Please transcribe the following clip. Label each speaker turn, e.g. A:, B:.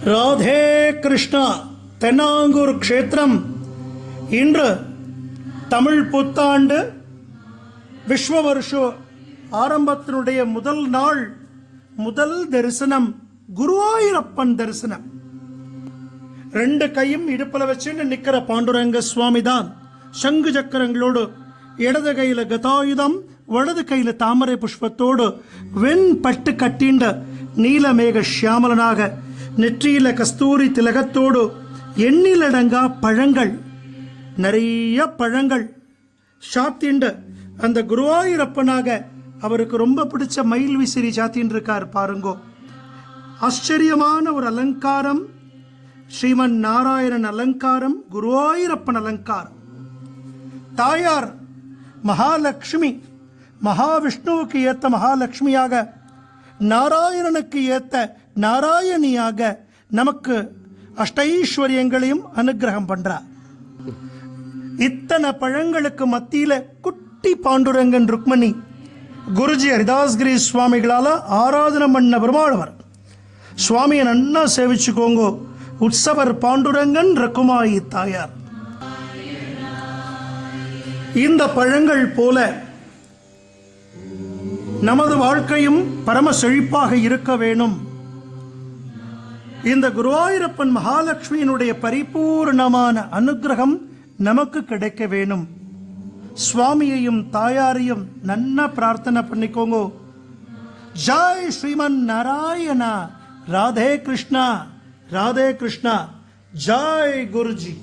A: ராதே கிருஷ்ணா. தென்னாங்கூர் க்ஷேத்திரம் இன்று தமிழ் புத்தாண்டு விஸ்வ வருஷ ஆரம்பத்தினுடைய முதல் நாள், முதல் தரிசனம் குருவாயூரப்பன் தரிசனம். ரெண்டு கையும் இடுப்புல வச்சுன்னு நிக்கிற பாண்டுரங்க சுவாமி தான். சங்கு சக்கரங்களோடு, இடது கையில கதாயுதம், வலது கையில தாமரை புஷ்பத்தோடு, வெண் பட்டு கட்டிண்ட நீலமேக ஷியாமலனாக, நெற்றியில கஸ்தூரி திலகத்தோடு, எண்ணிலடங்கா பழங்கள், நிறைய பழங்கள் சாத்திண்ட அந்த குருவாயூரப்பனாக அவருக்கு ரொம்ப பிடிச்ச மயில் விசிறி சாத்தின்னு இருக்கார் பாருங்கோ. ஆச்சரியமான ஒரு அலங்காரம், ஸ்ரீமன் நாராயணன் அலங்காரம், குருவாயூரப்பன் அலங்காரம். தாயார் மகாலட்சுமி, மகாவிஷ்ணுவுக்கு ஏத்த மகாலட்சுமியாக, நாராயணனுக்கு ஏத்த நாராயணியாக நமக்கு அஷ்டைஸ்வரியங்களையும் அனுகிரகம் பண்றார். இத்தனை பழங்களுக்கு மத்தியில குட்டி பாண்டுரங்கன் ருக்மணி குருஜி ஹரிதாஸ்கிரி சுவாமிகளால ஆராதனை பண்ண பெருமாளவர். சுவாமியை நன்னா சேவிச்சுக்கோங்க. உற்சவர் பாண்டுரங்கன் ரகுமாயி தாயார். இந்த பழங்கள் போல நமது வாழ்க்கையும் பரம செழிப்பாக இருக்க வேணும். இந்த குருவாயூரப்பன் மகாலட்சுமியினுடைய பரிபூர்ணமான அனுகிரகம் நமக்கு கிடைக்க வேணும். சுவாமியையும் தாயாரையும் நன்னா பிரார்த்தனை பண்ணிக்கோங்க. ஜெய் ஸ்ரீமன் நாராயணா. ராதே கிருஷ்ணா, ராதே கிருஷ்ணா. ஜெய் குருஜி.